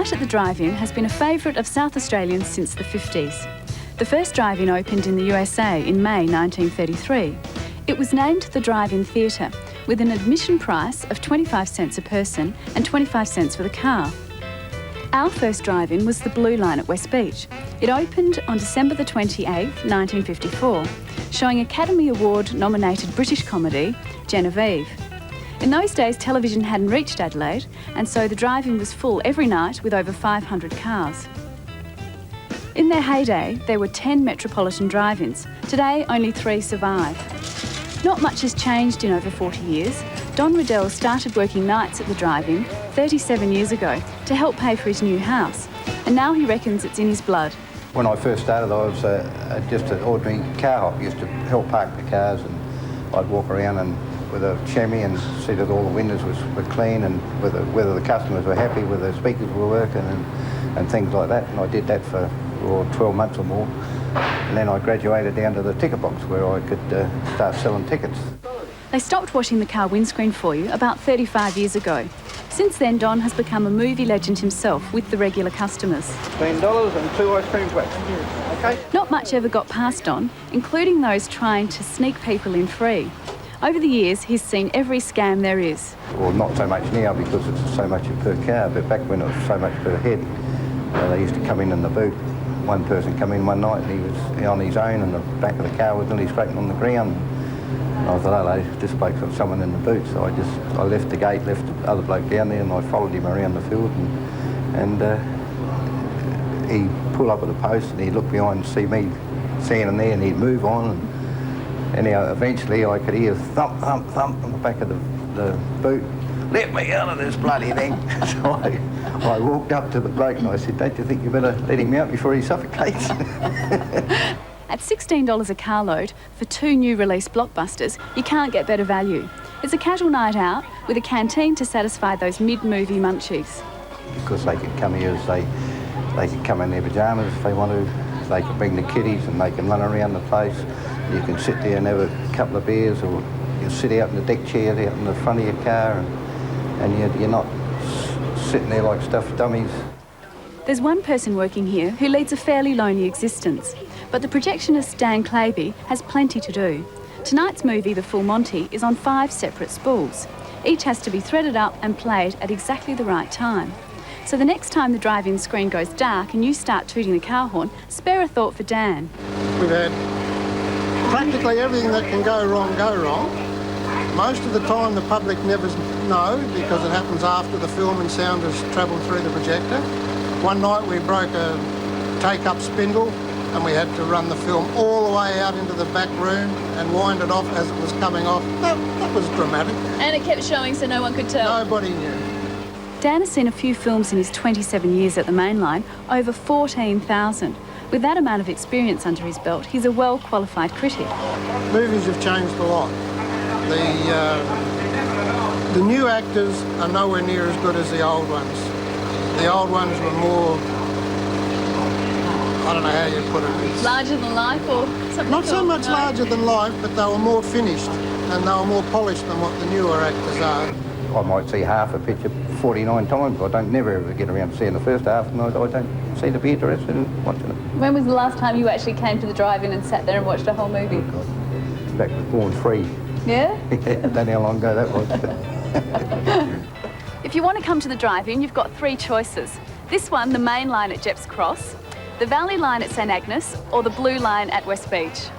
night at the drive-in has been a favourite of South Australians since the 50s. The first drive-in opened in the USA in May 1933. It was named the Drive-In Theatre, with an admission price of 25 cents a person and 25 cents for the car. Our first drive-in was the Blueline at West Beach. It opened on December the 28th, 1954, showing Academy Award-nominated British comedy Genevieve. In those days, television hadn't reached Adelaide, and so the drive-in was full every night with over 500 cars. In their heyday, there were 10 metropolitan drive-ins. Today, only 3 survive. Not much has changed in over 40 years. Don Riddell started working nights at the drive-in 37 years ago to help pay for his new house, and now he reckons it's in his blood. When I first started, I was just an ordinary car hop. I used to help park the cars, and I'd walk around and with a chamois and see that all the windows were clean and whether the customers were happy, whether the speakers were working and things like that. And I did that for 12 months or more. And then I graduated down to the ticket box where I could start selling tickets. They stopped washing the car windscreen for you about 35 years ago. Since then, Don has become a movie legend himself with the regular customers. $15 and 2 ice cream flaps. Okay. Not much ever got past Don, including those trying to sneak people in free. Over the years, he's seen every scam there is. Well, not so much now because it's so much per car, but back when it was so much per head, they used to come in the boot. One person come in one night and he was on his own and the back of the car was nearly scraping on the ground. And I thought, oh, this bloke's got someone in the boot, so I left the gate, left the other bloke down there, and I followed him around the field, and he pulled up at the post and he'd look behind and see me standing there and he'd move on. And anyhow, eventually I could hear thump, thump, thump on the back of the boot. Let me out of this bloody thing. So I walked up to the bloke and I said, don't you think you better let him out before he suffocates? At $16 a carload for 2 new release blockbusters, you can't get better value. It's a casual night out with a canteen to satisfy those mid-movie munchies. Because they could come here as they could come in their pyjamas if they want to. They can bring the kiddies and they can run around the place. You can sit there and have a couple of beers, or you sit out in the deck chair out in the front of your car, and you're not sitting there like stuffed dummies. There's one person working here who leads a fairly lonely existence, but the projectionist Dan Claby has plenty to do. Tonight's movie, The Full Monty, is on 5 separate spools. Each has to be threaded up and played at exactly the right time. So the next time the drive-in screen goes dark and you start tooting the car horn, spare a thought for Dan. We've had practically everything that can go wrong go wrong. Most of the time the public never know because it happens after the film and sound has travelled through the projector. One night we broke a take-up spindle and we had to run the film all the way out into the back room and wind it off as it was coming off. That was dramatic. And it kept showing so no one could tell? Nobody knew. Dan has seen a few films in his 27 years at the Mainline, over 14,000. With that amount of experience under his belt, he's a well-qualified critic. Movies have changed a lot. The new actors are nowhere near as good as the old ones. The old ones were more, I don't know how you put it. Larger than life or something? Not so much larger than life, but they were more finished and they were more polished than what the newer actors are. I might see half a picture 49 times. I don't never ever get around to seeing the first half, and I don't seem to be interested in watching it. When was the last time you actually came to the drive-in and sat there and watched a whole movie? Oh, God. Back with Born Free. Yeah? I don't know how long ago that was. If you want to come to the drive-in, you've got 3 choices. This one, the main line at Gepps Cross, the Valley line at St Agnes, or the Blue line at West Beach.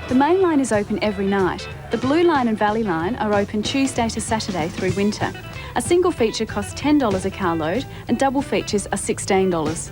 The main line is open every night. The Blue line and Valley line are open Tuesday to Saturday through winter. A single feature costs $10 a carload and double features are $16.